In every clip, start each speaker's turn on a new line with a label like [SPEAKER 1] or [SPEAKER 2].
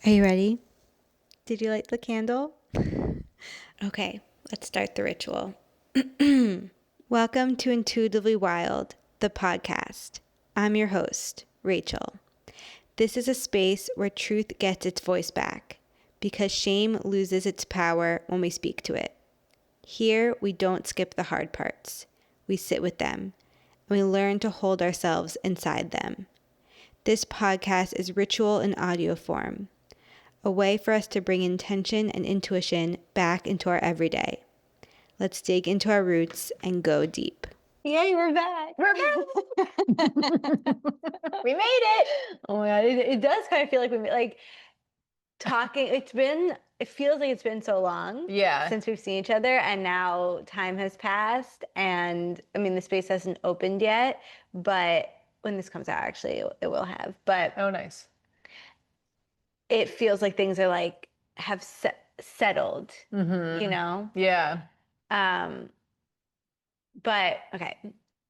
[SPEAKER 1] Are you ready? Did you light the candle? Okay, let's start the ritual. Welcome to Intuitively Wild, the podcast. I'm your host, Rachel. This is a space where truth gets its voice back because shame loses its power when we speak to it. Here, we don't skip the hard parts. We sit with them, and we learn to hold ourselves inside them. This podcast is ritual in audio form, a way for us to bring intention and intuition back into our everyday. Let's dig into our roots and go deep.
[SPEAKER 2] Yay, we're back.
[SPEAKER 3] We're back. We made it.
[SPEAKER 2] Oh my God. It does kind of feel like talking. It feels like it's been so long since we've seen each other, and now time has passed. And I mean, the space hasn't opened yet, but when this comes out, actually, it will have. But
[SPEAKER 3] oh, nice.
[SPEAKER 2] It feels like things are have settled, you know?
[SPEAKER 3] Yeah.
[SPEAKER 2] But okay,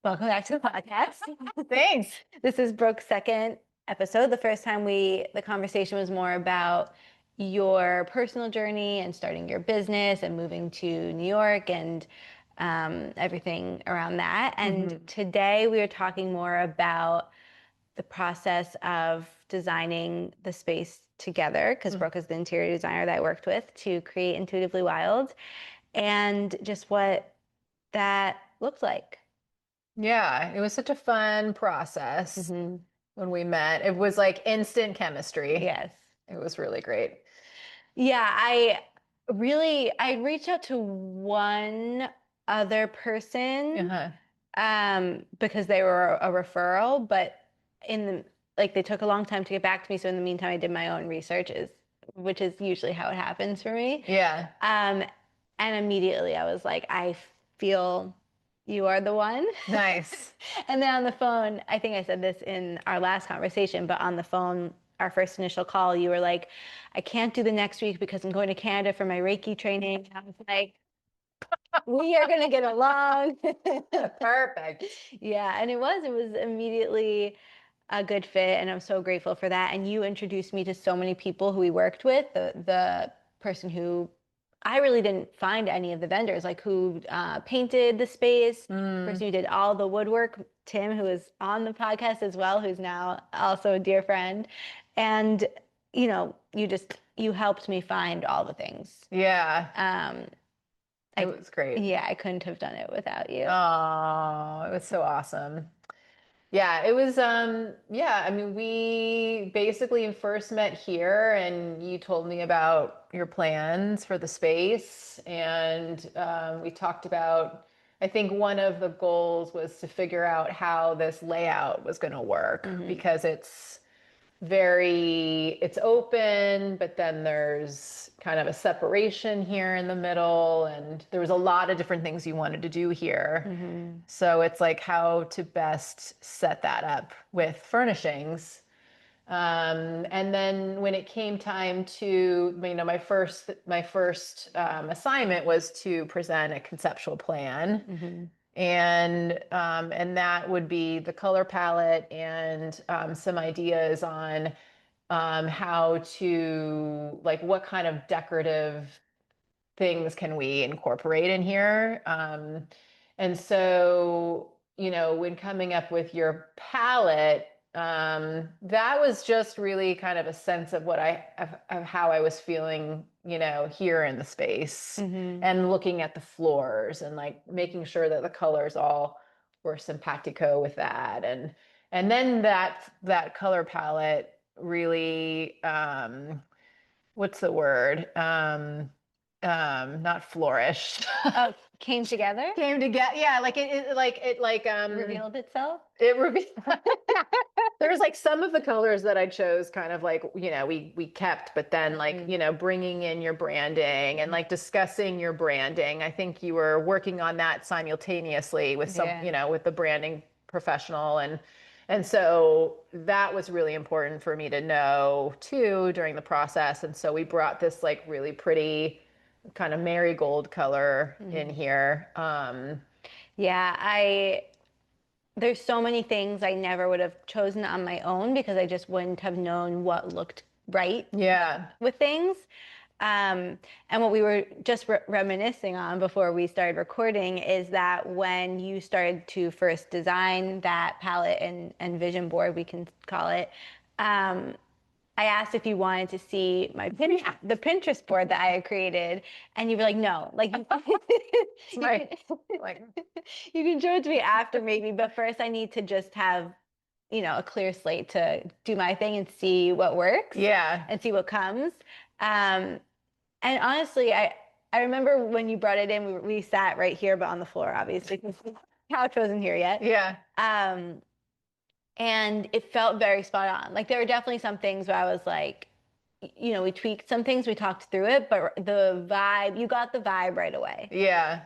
[SPEAKER 2] welcome back to the podcast.
[SPEAKER 3] Thanks.
[SPEAKER 2] This is Brooke's second episode. The first time the conversation was more about your personal journey and starting your business and moving to New York and everything around that. And today we are talking more about the process of designing the space together, because Brooke is the interior designer that I worked with to create Intuitively Wild, and just what that looked like.
[SPEAKER 3] Yeah, it was such a fun process when we met. It was like instant chemistry.
[SPEAKER 2] Yes.
[SPEAKER 3] It was really great.
[SPEAKER 2] Yeah, I reached out to one other person because they were a referral, but they took a long time to get back to me. So in the meantime, I did my own research, which is usually how it happens for me.
[SPEAKER 3] Yeah.
[SPEAKER 2] And immediately I was like, I feel you are the one.
[SPEAKER 3] Nice.
[SPEAKER 2] And then on the phone, I think I said this in our last conversation, but on the phone, our first initial call, you were like, I can't do the next week because I'm going to Canada for my Reiki training. I was like, we are going to get along.
[SPEAKER 3] Perfect.
[SPEAKER 2] Yeah. And it was immediately a good fit. And I'm so grateful for that. And you introduced me to so many people who we worked with. The person who I really didn't find any of the vendors, like who painted the space, the person who did all the woodwork, Tim, who is on the podcast as well, who's now also a dear friend. And, you helped me find all the things.
[SPEAKER 3] Yeah. It was great.
[SPEAKER 2] Yeah, I couldn't have done it without you.
[SPEAKER 3] Oh, it was so awesome. Yeah, it was, I mean, we basically first met here and you told me about your plans for the space. And we talked about, I think one of the goals was to figure out how this layout was going to work because it's open, but then there's kind of a separation here in the middle, and there was a lot of different things you wanted to do here. So it's like how to best set that up with furnishings. And then when it came time to, my first assignment was to present a conceptual plan. And that would be the color palette and some ideas on how to, like, what kind of decorative things can we incorporate in here. And so, when coming up with your palette, that was just really kind of a sense of of how I was feeling, here in the space, and looking at the floors and like making sure that the colors all were simpatico with that. And then that color palette really, what's the word? Not flourished.
[SPEAKER 2] Oh, came together?
[SPEAKER 3] Came together. Yeah,
[SPEAKER 2] Revealed itself?
[SPEAKER 3] It revealed. There's like some of the colors that I chose kind of like, we kept, but then like, bringing in your branding and like discussing your branding. I think you were working on that simultaneously with with the branding professional. And so that was really important for me to know too during the process. And so we brought this like really pretty kind of marigold color in here.
[SPEAKER 2] There's so many things I never would have chosen on my own because I just wouldn't have known what looked right
[SPEAKER 3] Yeah.
[SPEAKER 2] with things. And what we were just reminiscing on before we started recording is that when you started to first design that palette and vision board, we can call it, I asked if you wanted to see the Pinterest board that I had created, and you were like, no, like
[SPEAKER 3] Like,
[SPEAKER 2] you can show it to me after maybe, but first I need to just have, a clear slate to do my thing and see what works.
[SPEAKER 3] yeah.
[SPEAKER 2] And see what comes. And honestly, I remember when you brought it in, we sat right here, but on the floor, obviously, because the couch wasn't here yet.
[SPEAKER 3] Yeah.
[SPEAKER 2] And it felt very spot on. Like there were definitely some things where I was like, we tweaked some things, we talked through it, but the vibe, you got the vibe right away.
[SPEAKER 3] Yeah.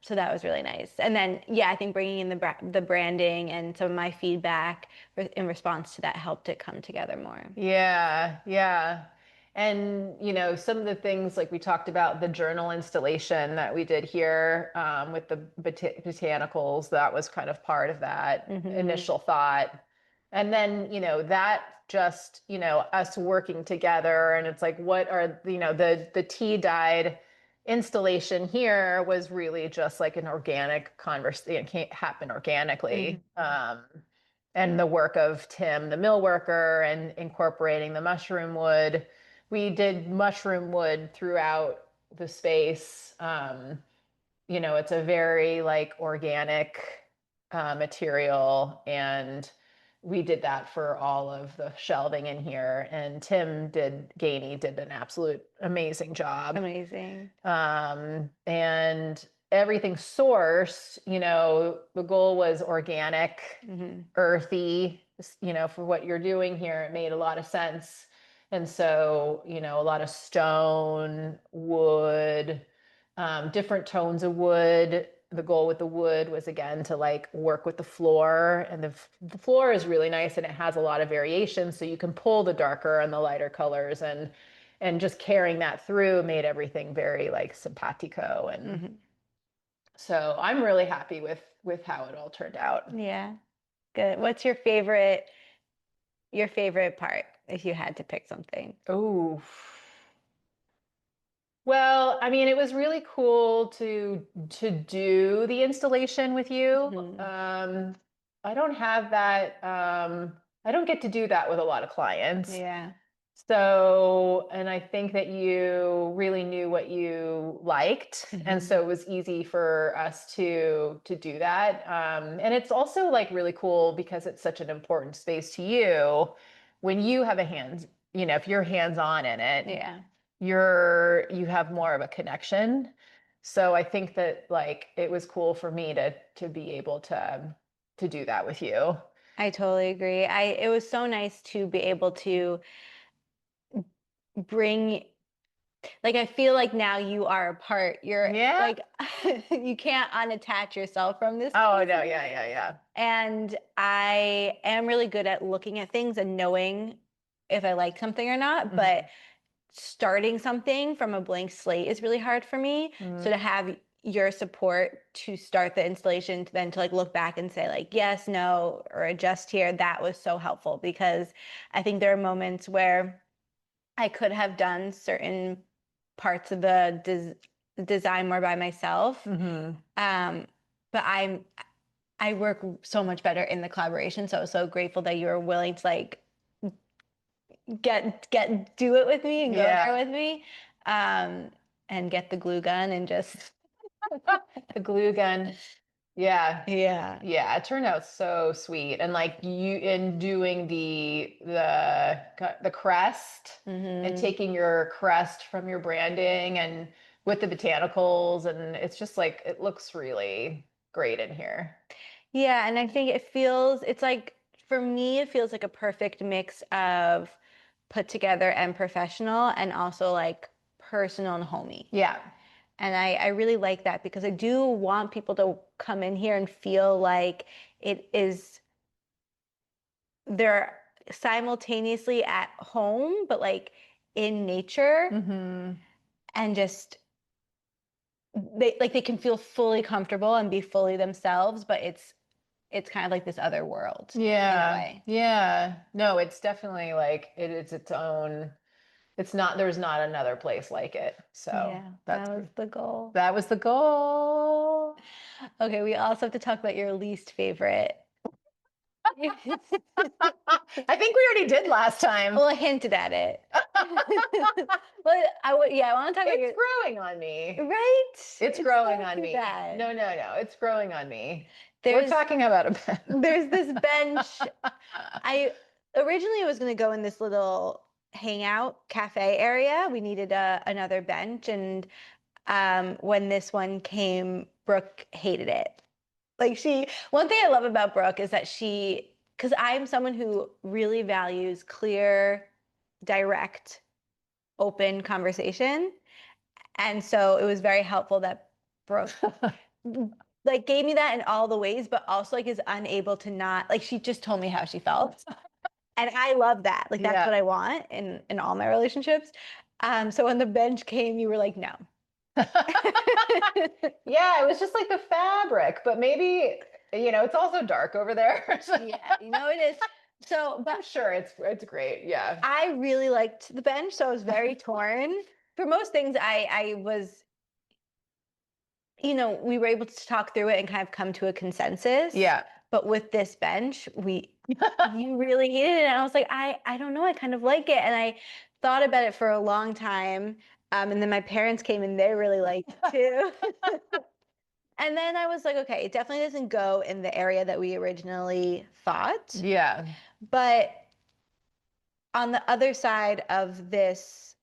[SPEAKER 2] So that was really nice. And then, yeah, I think bringing in the branding and some of my feedback in response to that helped it come together more.
[SPEAKER 3] Yeah. Yeah. And, some of the things like we talked about the journal installation that we did here with the botanicals, that was kind of part of that initial thought. And then, that just, us working together and it's like, what are, the tea dyed installation here was really just like an organic conversation. It can't happen organically. And the work of Tim, the mill worker, and incorporating the mushroom wood. We did mushroom wood throughout the space. It's a very like organic material, and we did that for all of the shelving in here. And Gainey did an absolute amazing job.
[SPEAKER 2] Amazing.
[SPEAKER 3] And everything sourced, the goal was organic, earthy, for what you're doing here. It made a lot of sense. And so, a lot of stone, wood, different tones of wood. The goal with the wood was again to like work with the floor, and the floor is really nice and it has a lot of variation. So you can pull the darker and the lighter colors, and just carrying that through made everything very like simpatico. And so I'm really happy with how it all turned out.
[SPEAKER 2] Yeah. Good. What's your favorite part if you had to pick something?
[SPEAKER 3] Oh. Well, I mean, it was really cool to do the installation with you. I don't have that. I don't get to do that with a lot of clients.
[SPEAKER 2] Yeah.
[SPEAKER 3] So, and I think that you really knew what you liked, and so it was easy for us to do that. And it's also like really cool because it's such an important space to you. When you have if you're hands-on in it,
[SPEAKER 2] Yeah.
[SPEAKER 3] you have more of a connection. So I think that like it was cool for me to be able to do that with you.
[SPEAKER 2] I totally agree. It was so nice to be able to bring, like, I feel like now you are a part. You're like, you can't unattach yourself from this.
[SPEAKER 3] Oh no, yeah.
[SPEAKER 2] And I am really good at looking at things and knowing if I like something or not, but starting something from a blank slate is really hard for me. So to have your support to start the installation, then to like look back and say like yes, no, or adjust here, that was so helpful, because I think there are moments where I could have done certain parts of the design more by myself. But I work so much better in the collaboration. So I was so grateful that you were willing to like do it with me and go there with me, and get the glue gun and just
[SPEAKER 3] the glue gun. Yeah.
[SPEAKER 2] Yeah.
[SPEAKER 3] It turned out so sweet. And like you in doing the crest and taking your crest from your branding and with the botanicals, and it's just like it looks really great in here.
[SPEAKER 2] Yeah, and I think it's like, for me, it feels like a perfect mix of put together and professional, and also like personal and homey.
[SPEAKER 3] Yeah.
[SPEAKER 2] And I really like that, because I do want people to come in here and feel like they're simultaneously at home, but like in nature, and just they can feel fully comfortable and be fully themselves, but it's it's kind of like this other world in a
[SPEAKER 3] Yeah.
[SPEAKER 2] way.
[SPEAKER 3] Yeah. No, it's definitely like it's its own. It's not, there's not another place like it. So
[SPEAKER 2] Yeah, that was the goal.
[SPEAKER 3] that was the goal.
[SPEAKER 2] Okay, we also have to talk about your least favorite.
[SPEAKER 3] I think we already did last time.
[SPEAKER 2] Well, I hinted at it. But I want to talk about your
[SPEAKER 3] It's growing on me.
[SPEAKER 2] right.
[SPEAKER 3] It's growing
[SPEAKER 2] not
[SPEAKER 3] on
[SPEAKER 2] too
[SPEAKER 3] me.
[SPEAKER 2] bad.
[SPEAKER 3] No, it's growing on me.
[SPEAKER 2] There's
[SPEAKER 3] We're talking about a bench.
[SPEAKER 2] there's this bench. I originally was going to go in this little hangout cafe area. We needed another bench, and when this one came, Brooke hated it. Like one thing I love about Brooke is that because I'm someone who really values clear, direct, open conversation. And so it was very helpful that Brooke like gave me that in all the ways, but also like is unable to not like she just told me how she felt. And I love that. Like that's what I want in all my relationships. So when the bench came, you were like, no.
[SPEAKER 3] Yeah, it was just like the fabric, but maybe, it's also dark over there.
[SPEAKER 2] Yeah, it is. So, but
[SPEAKER 3] I'm sure it's great. Yeah.
[SPEAKER 2] I really liked the bench, so I was very torn. For most things, I was, we were able to talk through it and kind of come to a consensus.
[SPEAKER 3] Yeah.
[SPEAKER 2] But with this bench, you really hated it. And I was like, I don't know, I kind of like it. And I thought about it for a long time. And then my parents came and they really liked it too. And then I was like, okay, it definitely doesn't go in the area that we originally thought.
[SPEAKER 3] Yeah.
[SPEAKER 2] But on the other side of this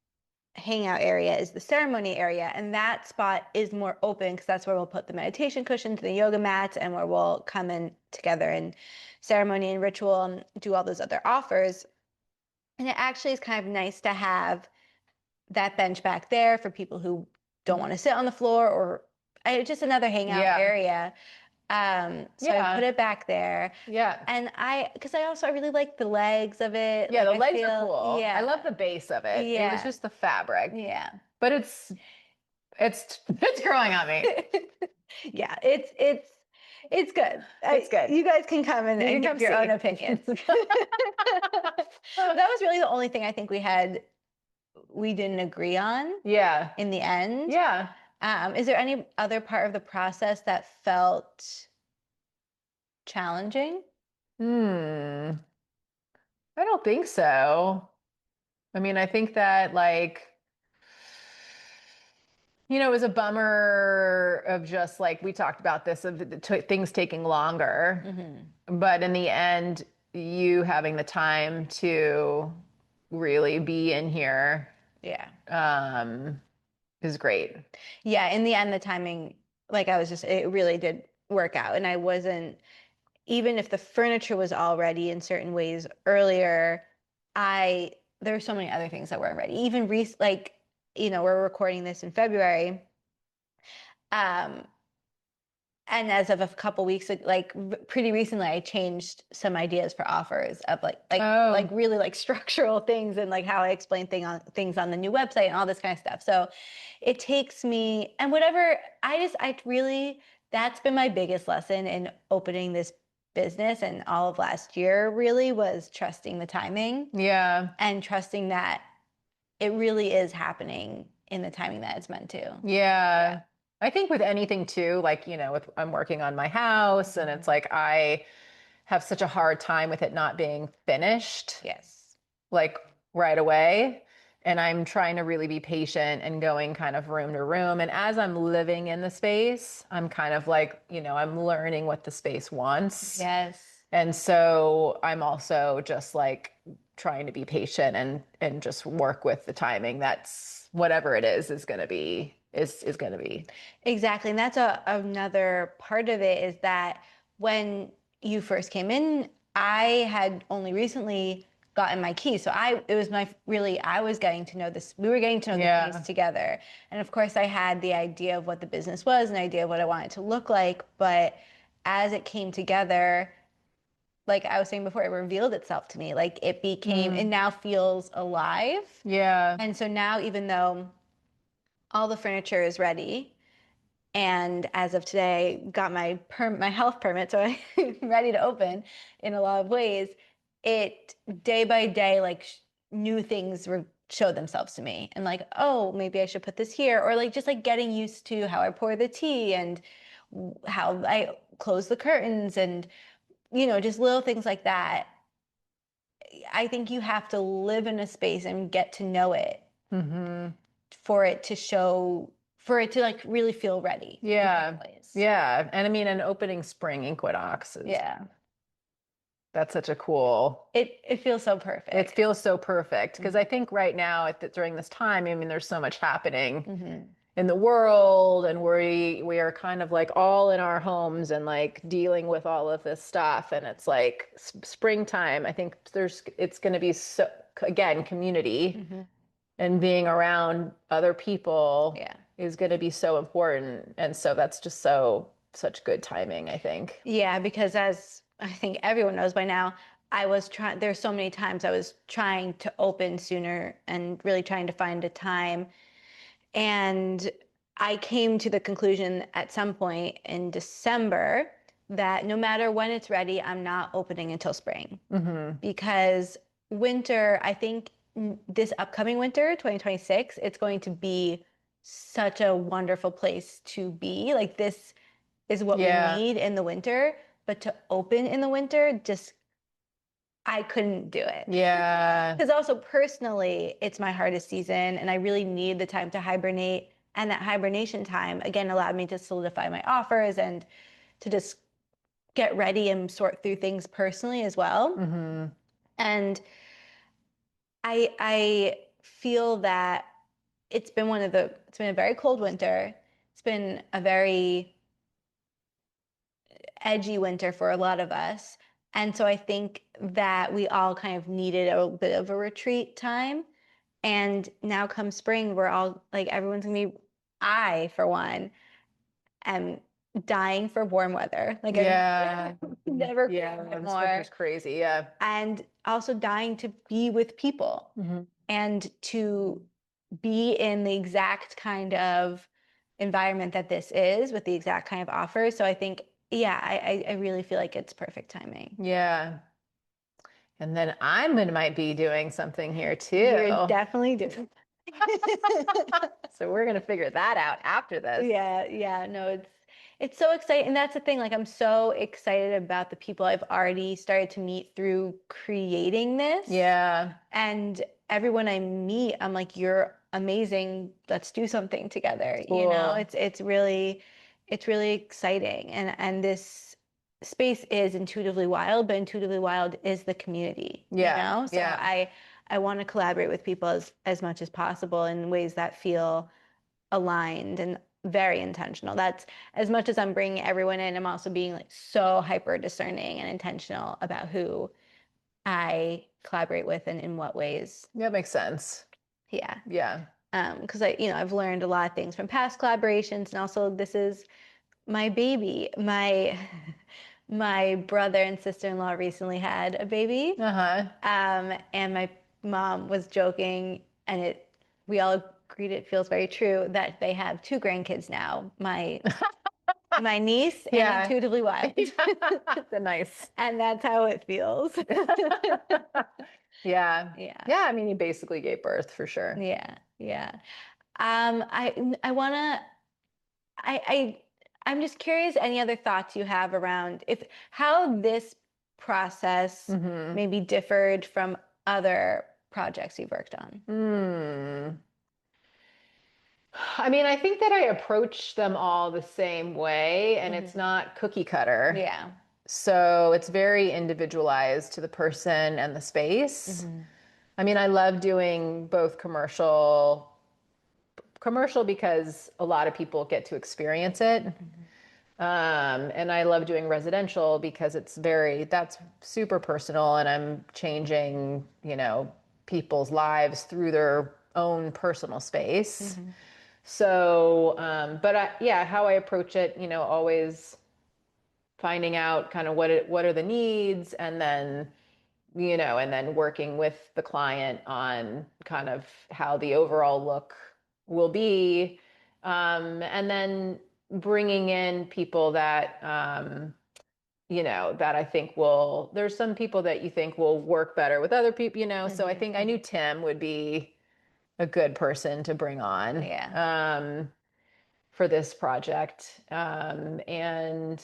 [SPEAKER 2] hangout area is the ceremony area, and that spot is more open because that's where we'll put the meditation cushions, the yoga mats, and where we'll come in together in ceremony and ritual and do all those other offers. And it actually is kind of nice to have that bench back there for people who don't want to sit on the floor or just another hangout area. So I put it back there.
[SPEAKER 3] Yeah.
[SPEAKER 2] And because I also really like the legs of it.
[SPEAKER 3] Yeah,
[SPEAKER 2] like,
[SPEAKER 3] the legs are cool.
[SPEAKER 2] Yeah.
[SPEAKER 3] I love the base of it.
[SPEAKER 2] Yeah.
[SPEAKER 3] It was just the fabric.
[SPEAKER 2] Yeah.
[SPEAKER 3] But it's growing on me.
[SPEAKER 2] Yeah, it's good.
[SPEAKER 3] It's good.
[SPEAKER 2] You guys can come and give your own opinions. That was really the only thing I think we didn't agree on.
[SPEAKER 3] Yeah.
[SPEAKER 2] In the end.
[SPEAKER 3] Yeah.
[SPEAKER 2] Is there any other part of the process that felt challenging?
[SPEAKER 3] I don't think so. I mean, I think that it was a bummer of just like we talked about this of things taking longer. Mm-hmm. But in the end, you having the time to really be in here.
[SPEAKER 2] Yeah.
[SPEAKER 3] Is great.
[SPEAKER 2] Yeah. In the end, the timing, it really did work out. And I wasn't, even if the furniture was all ready in certain ways earlier, there were so many other things that weren't ready. Even we're recording this in February. And as of a couple weeks, pretty recently, I changed some ideas for offers of really structural things and like how I explain things on the new website and all this kind of stuff. So it takes me and whatever that's been my biggest lesson in opening this business and all of last year really was trusting the timing.
[SPEAKER 3] Yeah.
[SPEAKER 2] And trusting that it really is happening in the timing that it's meant to.
[SPEAKER 3] Yeah. I think with anything too, I'm working on my house and it's like I have such a hard time with it not being finished.
[SPEAKER 2] Yes.
[SPEAKER 3] Like right away. And I'm trying to really be patient and going kind of room to room. And as I'm living in the space, I'm kind of I'm learning what the space wants.
[SPEAKER 2] Yes.
[SPEAKER 3] And so I'm also just trying to be patient and just work with the timing. That's whatever it is going to be. Is going to be. Exactly.
[SPEAKER 2] And that's another part of it is that when you first came in, I had only recently gotten my key. So I was getting to know this. We were getting to know the place together. And of course I had the idea of what the business was, an idea of what I wanted it to look like. But as it came together, like I was saying before, it revealed itself to me. Like it now feels alive.
[SPEAKER 3] Yeah.
[SPEAKER 2] And so now, even though all the furniture is ready And as of today, got my my health permit, so I'm ready to open in a lot of ways. It day by day, like new things show themselves to me, and like, oh, maybe I should put this here, or like just like getting used to how I pour the tea and how I close the curtains, and just little things like that. I think you have to live in a space and get to know it for it to show, for it to like really feel ready.
[SPEAKER 3] Yeah. Yeah. And I mean, an opening spring equinox is,
[SPEAKER 2] Yeah.
[SPEAKER 3] that's such a cool.
[SPEAKER 2] It feels so perfect.
[SPEAKER 3] It feels so perfect because I think right now during this time, I mean, there's so much happening in the world, and we are kind of like all in our homes and like dealing with all of this stuff. And it's like springtime. I think it's going to be so, again, community and being around other people is going to be so important. And so that's just such good timing, I think.
[SPEAKER 2] Yeah, because as I think everyone knows by now, there's so many times I was trying to open sooner and really trying to find a time. And I came to the conclusion at some point in December that no matter when it's ready, I'm not opening until spring. Because winter, I think this upcoming winter, 2026, it's going to be such a wonderful place to be. Like this is what we need in the winter, but to open in the winter, I couldn't do it.
[SPEAKER 3] Yeah.
[SPEAKER 2] Because also personally, it's my hardest season and I really need the time to hibernate. And that hibernation time, again, allowed me to solidify my offers and to just get ready and sort through things personally as well. And I feel that it's been a very cold winter. It's been a very edgy winter for a lot of us. And so I think that we all kind of needed a bit of a retreat time. And now come spring, we're all like, everyone's gonna be, I, for one, am dying for warm weather. Like, I've never
[SPEAKER 3] this
[SPEAKER 2] more.
[SPEAKER 3] winter's crazy. Yeah.
[SPEAKER 2] And also dying to be with people and to be in the exact kind of environment that this is with the exact kind of offers. So I think, I really feel like it's perfect timing.
[SPEAKER 3] Yeah. And then might be doing something here too.
[SPEAKER 2] You're definitely doing.
[SPEAKER 3] So we're gonna figure that out after this.
[SPEAKER 2] Yeah, no, it's so exciting. And that's the thing, like I'm so excited about the people I've already started to meet through creating this.
[SPEAKER 3] Yeah.
[SPEAKER 2] And everyone I meet, I'm like, you're amazing. Let's do something together.
[SPEAKER 3] Cool.
[SPEAKER 2] It's really exciting. And this space is intuitively wild, but intuitively wild is the community. So I want to collaborate with people as much as possible in ways that feel aligned and very intentional. That's as much as I'm bringing everyone in, I'm also being like so hyper discerning and intentional about who I collaborate with and in what ways.
[SPEAKER 3] That makes sense.
[SPEAKER 2] Yeah.
[SPEAKER 3] Yeah.
[SPEAKER 2] Because I've learned a lot of things from past collaborations, and also this is my baby. My brother and sister-in-law recently had a baby. And my mom was joking, and we all agreed it feels very true that they have 2 grandkids now. My niece and Intuitively Wild.
[SPEAKER 3] Nice.
[SPEAKER 2] And that's how it feels.
[SPEAKER 3] Yeah. I mean, you basically gave birth for sure.
[SPEAKER 2] Yeah. I'm just curious, any other thoughts you have around how this process maybe differed from other projects you've worked on?
[SPEAKER 3] I mean, I think that I approach them all the same way, and it's not cookie cutter.
[SPEAKER 2] Yeah.
[SPEAKER 3] So it's very individualized to the person and the space. I mean, I love doing both commercial because a lot of people get to experience it. And I love doing residential because that's super personal, and I'm changing, people's lives through their own personal space. So, how I approach it, always finding out kind of what are the needs, and then, and then working with the client on kind of how the overall look will be. And then, bringing in people that, that I think there's some people that you think will work better with other people, so I think I knew Tim would be a good person to bring on.
[SPEAKER 2] Yeah.
[SPEAKER 3] For this project. And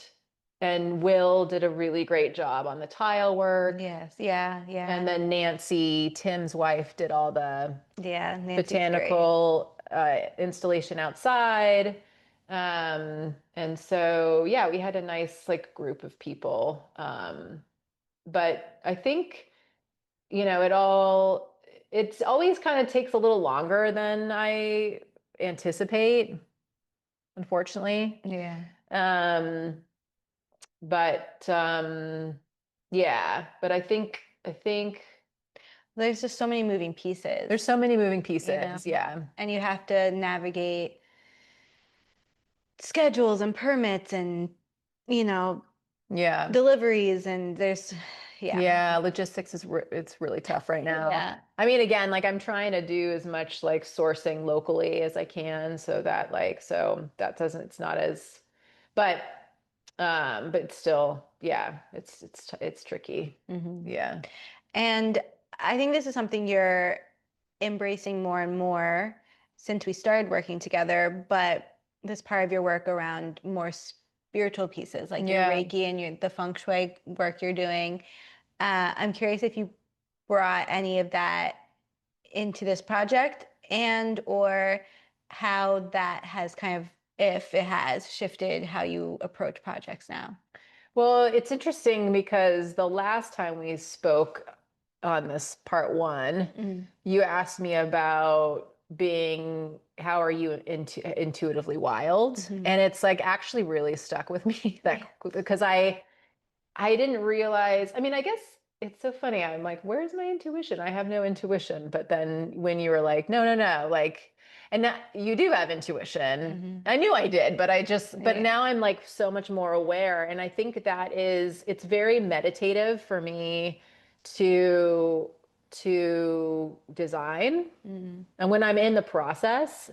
[SPEAKER 3] Will did a really great job on the tile work.
[SPEAKER 2] Yes. Yeah.
[SPEAKER 3] And then Nancy, Tim's wife, did all the
[SPEAKER 2] Nancy's
[SPEAKER 3] botanical installation outside. And so, yeah, we had a nice like group of people. But I think, it's always kind of takes a little longer than I anticipate, unfortunately.
[SPEAKER 2] Yeah.
[SPEAKER 3] But yeah, but I think
[SPEAKER 2] There's just so many moving pieces.
[SPEAKER 3] there's so many moving pieces. Yeah.
[SPEAKER 2] And you have to navigate schedules and permits and,
[SPEAKER 3] Yeah.
[SPEAKER 2] deliveries, and there's,
[SPEAKER 3] Yeah, logistics it's really tough right now.
[SPEAKER 2] Yeah.
[SPEAKER 3] I mean, again, like I'm trying to do as much like sourcing locally as I can so that it's not as, but still, yeah, it's tricky. Yeah.
[SPEAKER 2] And I think this is something you're embracing more and more since we started working together, but this part of your work around more spiritual pieces, like your Reiki and the feng shui work you're doing. I'm curious if you brought any of that into this project, and or how that has kind of, if it has shifted how you approach projects now.
[SPEAKER 3] Well, it's interesting because the last time we spoke on this part one, you asked me about how are you intuitively wild? And it's like actually really stuck with me because I didn't realize, I mean, I guess it's so funny. I'm like, where's my intuition? I have no intuition. But then when you were like, no, like, and that you do have intuition. I knew I did, but now I'm like so much more aware. And I think it's very meditative for me to design. And when I'm in the process,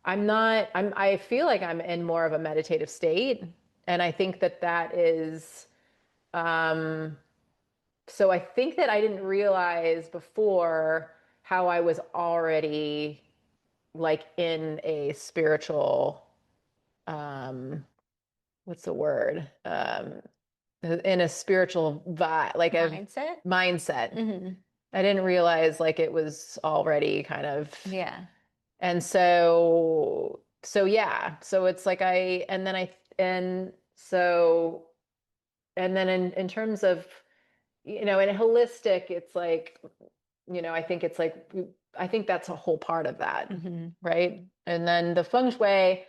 [SPEAKER 3] I feel like I'm in more of a meditative state. And I think that is, so I think that I didn't realize before how I was already like in a spiritual, what's the word? In a spiritual vibe, like
[SPEAKER 2] Mindset.
[SPEAKER 3] a mindset. I didn't realize like it was already kind of, and yeah, so it's like and then in terms of, in holistic, it's like, I think it's like, I think that's a whole part of that. Right. And then the feng shui,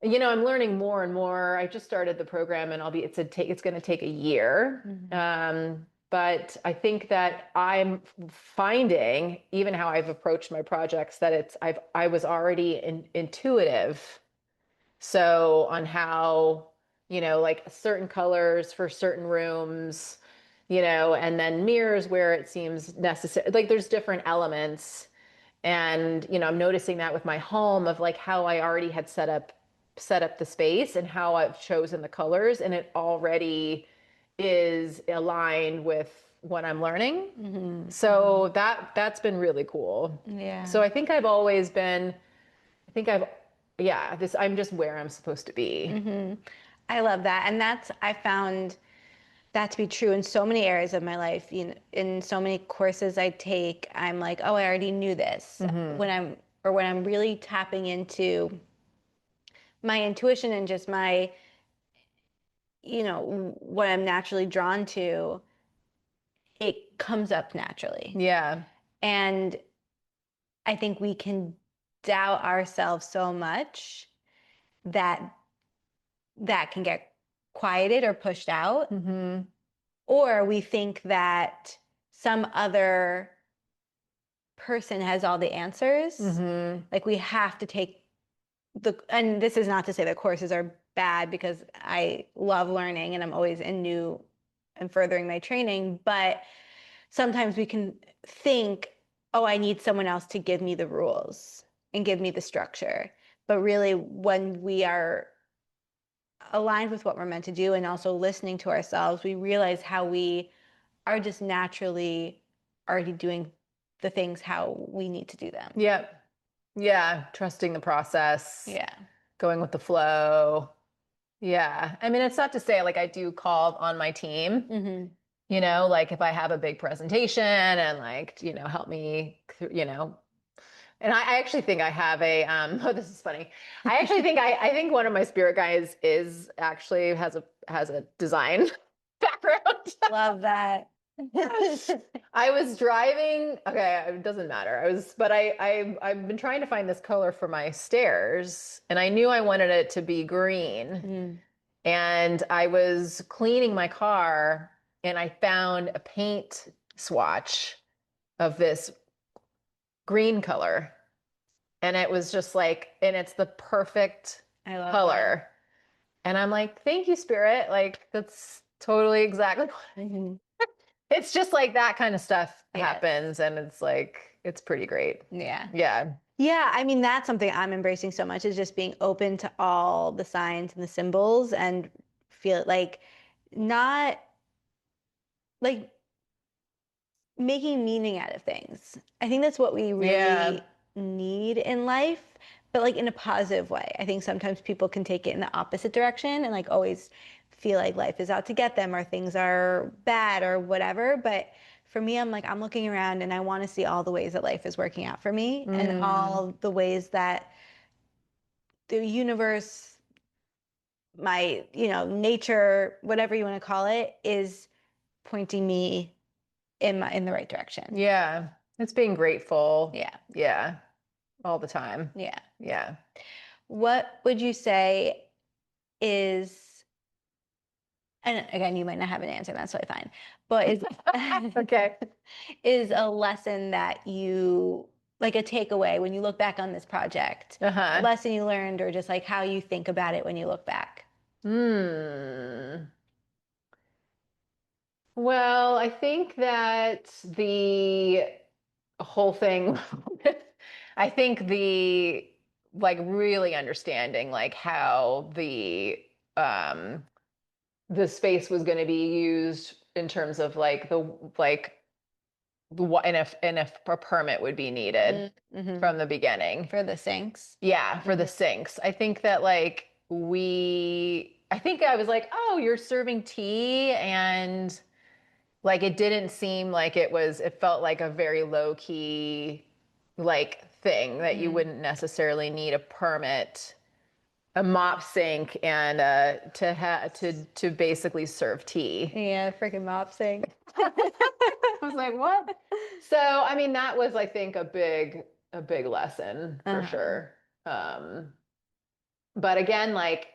[SPEAKER 3] I'm learning more and more. I just started the program and it's going to take a year. But I think that I'm finding, even how I've approached my projects, that I was already intuitive. So on how, like certain colors for certain rooms, and then mirrors where it seems necessary. Like there's different elements. And, I'm noticing that with my home of like how I already had set up the space and how I've chosen the colors, and it already is aligned with what I'm learning. So that's been really cool.
[SPEAKER 2] Yeah.
[SPEAKER 3] So I think I've always been, I'm just where I'm supposed to be.
[SPEAKER 2] I love that. And I found that to be true in so many areas of my life. In so many courses I take, I'm like, oh, I already knew this. When I'm really tapping into my intuition and just my, what I'm naturally drawn to, it comes up naturally.
[SPEAKER 3] Yeah.
[SPEAKER 2] And I think we can doubt ourselves so much that can get quieted or pushed out. Or we think that some other person has all the answers. Like we have to take and this is not to say that courses are bad, because I love learning and I'm always in new and furthering my training. But sometimes we can think, oh, I need someone else to give me the rules and give me the structure. But really, when we are aligned with what we're meant to do and also listening to ourselves, we realize how we are just naturally already doing the things how we need to do them.
[SPEAKER 3] Yep. Yeah. Trusting the process.
[SPEAKER 2] Yeah.
[SPEAKER 3] Going with the flow. Yeah. I mean, it's not to say like I do call on my team,
[SPEAKER 2] Mm-hmm.
[SPEAKER 3] you know, like if I have a big presentation and like, you know, help me, you know, and I actually think I have a, oh, this is funny. I actually think, I think one of my spirit guides is actually has a design background.
[SPEAKER 2] Love that.
[SPEAKER 3] I was driving, okay, it doesn't matter. I've been trying to find this color for my stairs and I knew I wanted it to be green.
[SPEAKER 2] Mm.
[SPEAKER 3] And I was cleaning my car and I found a paint swatch of this green color. And it was just like, and it's the perfect
[SPEAKER 2] I love
[SPEAKER 3] color.
[SPEAKER 2] that.
[SPEAKER 3] And I'm like, thank you, Spirit. Like, that's totally exactly what
[SPEAKER 2] Mm-hmm.
[SPEAKER 3] it's just like that kind of stuff
[SPEAKER 2] Yes.
[SPEAKER 3] happens. And it's like, it's pretty great.
[SPEAKER 2] Yeah.
[SPEAKER 3] Yeah.
[SPEAKER 2] Yeah, I mean, that's something I'm embracing so much is just being open to all the signs and the symbols and feel like not like making meaning out of things. I think that's what we really
[SPEAKER 3] Yeah.
[SPEAKER 2] need in life, but like in a positive way. I think sometimes people can take it in the opposite direction and like always feel like life is out to get them or things are bad or whatever. But for me, I'm like, I'm looking around and I want to see all the ways that life is working out for me and all the ways that the universe, my, nature, whatever you want to call it, is pointing me in the right direction.
[SPEAKER 3] Yeah. It's being grateful.
[SPEAKER 2] Yeah.
[SPEAKER 3] Yeah. All the time.
[SPEAKER 2] Yeah.
[SPEAKER 3] Yeah.
[SPEAKER 2] What would you say is, and again, you might not have an answer, that's totally fine, but is
[SPEAKER 3] Okay.
[SPEAKER 2] is a lesson that you like a takeaway when you look back on this project, a lesson you learned or just like how you think about it when you look back?
[SPEAKER 3] Well, I think that the whole thing, I think the like really understanding like how the space was going to be used in terms of like and if a permit would be needed from the beginning
[SPEAKER 2] For the sinks.
[SPEAKER 3] yeah for the sinks. I think that like I think I was like, oh, you're serving tea, and like it didn't seem like it felt like a very low key like thing that you wouldn't necessarily need a permit, a mop sink, and to basically serve tea.
[SPEAKER 2] Yeah, freaking mop sink.
[SPEAKER 3] I was like, what? So, I mean, that was, I think, a big lesson for sure. But again, like,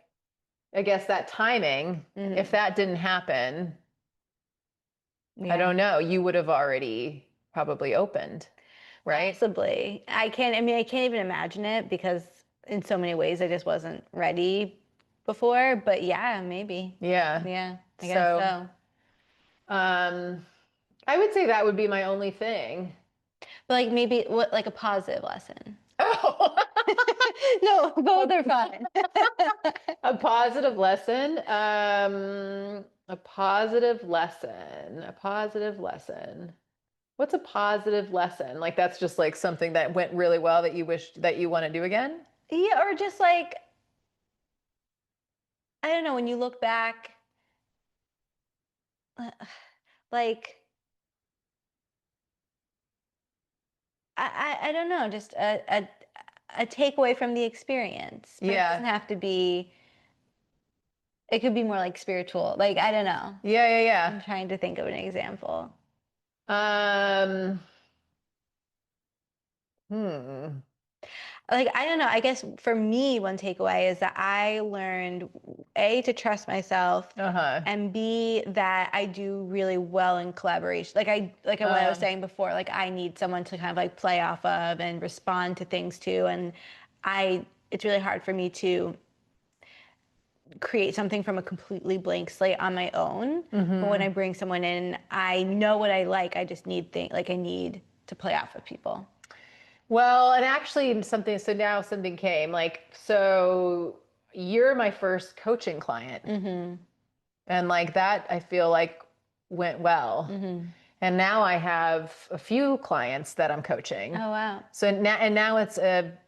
[SPEAKER 3] I guess that timing, if that didn't happen, I don't know, you would have already probably opened, right?
[SPEAKER 2] Possibly. I can't even imagine it because in so many ways I just wasn't ready before, but yeah, maybe.
[SPEAKER 3] Yeah.
[SPEAKER 2] Yeah, I guess so.
[SPEAKER 3] I would say that would be my only thing.
[SPEAKER 2] But like maybe what like a positive lesson.
[SPEAKER 3] Oh.
[SPEAKER 2] No, both are fine.
[SPEAKER 3] A positive lesson. A positive lesson. A positive lesson. What's a positive lesson? Like that's just like something that went really well that you wish that you want to do again?
[SPEAKER 2] Yeah, or just like I don't know, when you look back, like I don't know, just a takeaway from the experience. But it doesn't have to be. It could be more like spiritual. Like I don't know.
[SPEAKER 3] Yeah.
[SPEAKER 2] I'm trying to think of an example. Like I don't know. I guess for me, one takeaway is that I learned A, to trust myself, and B, that I do really well in collaboration. What I was saying before, like I need someone to kind of like play off of and respond to things to, and it's really hard for me to create something from a completely blank slate on my own. But when I bring someone in, I know what I like. I just need I need to play off of people.
[SPEAKER 3] Well, and actually so now something came, like, so you're my first coaching client. And like that, I feel like went well. And now I have a few clients that I'm coaching.
[SPEAKER 2] Oh, wow.
[SPEAKER 3] So now it's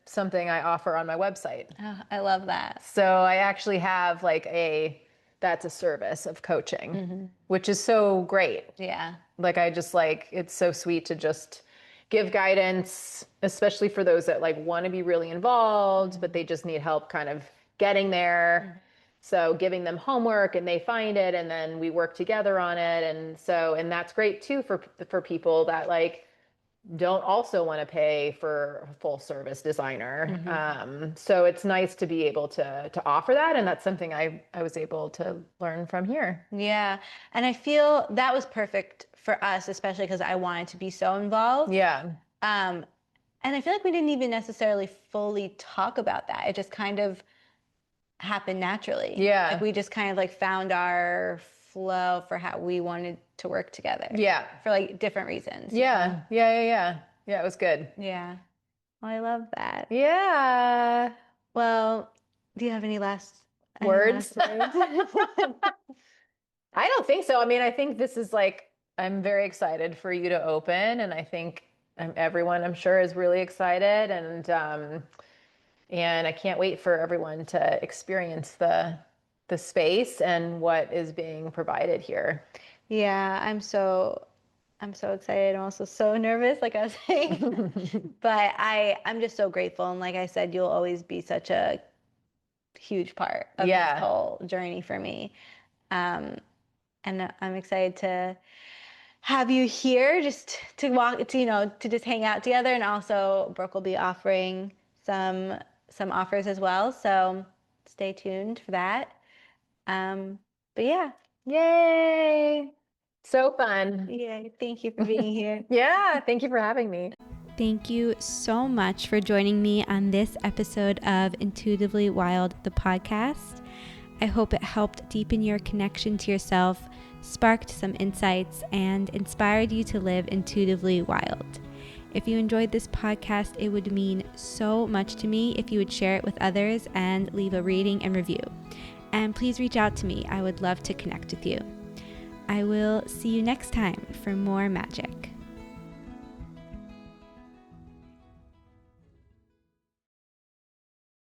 [SPEAKER 3] something I offer on my website.
[SPEAKER 2] Oh, I love that.
[SPEAKER 3] So I actually have like that's a service of coaching, which is so great.
[SPEAKER 2] Yeah.
[SPEAKER 3] Like I just like, it's so sweet to just give guidance, especially for those that like want to be really involved, but they just need help kind of getting there. So giving them homework and they find it and then we work together on it. And that's great too for people that like don't also want to pay for a full service designer. So it's nice to be able to offer that. And that's something I was able to learn from here.
[SPEAKER 2] Yeah. And I feel that was perfect for us, especially because I wanted to be so involved.
[SPEAKER 3] Yeah.
[SPEAKER 2] And I feel like we didn't even necessarily fully talk about that. It just kind of happened naturally.
[SPEAKER 3] Yeah.
[SPEAKER 2] Like we just kind of like found our flow for how we wanted to work together.
[SPEAKER 3] Yeah.
[SPEAKER 2] For like different reasons.
[SPEAKER 3] Yeah. Yeah, it was good.
[SPEAKER 2] Yeah. Well, I love that.
[SPEAKER 3] Yeah.
[SPEAKER 2] Well, do you have any last
[SPEAKER 3] Words?
[SPEAKER 2] words?
[SPEAKER 3] I don't think so. I mean, I think this is like, I'm very excited for you to open, and I think everyone, I'm sure, is really excited, and I can't wait for everyone to experience the space and what is being provided here.
[SPEAKER 2] Yeah, I'm so excited. I'm also so nervous, like I was saying. But I'm just so grateful. And like I said, you'll always be such a huge part of this whole journey for me. And I'm excited to have you here just to walk, to just hang out together. And also Brooke will be offering some offers as well. So stay tuned for that. But yeah.
[SPEAKER 3] Yay. So fun.
[SPEAKER 2] Yeah, thank you for being here.
[SPEAKER 3] Yeah, thank you for having me.
[SPEAKER 1] Thank you so much for joining me on this episode of Intuitively Wild, the podcast. I hope it helped deepen your connection to yourself, sparked some insights, and inspired you to live intuitively wild. If you enjoyed this podcast, it would mean so much to me if you would share it with others and leave a rating and review. And please reach out to me. I would love to connect with you. I will see you next time for more magic.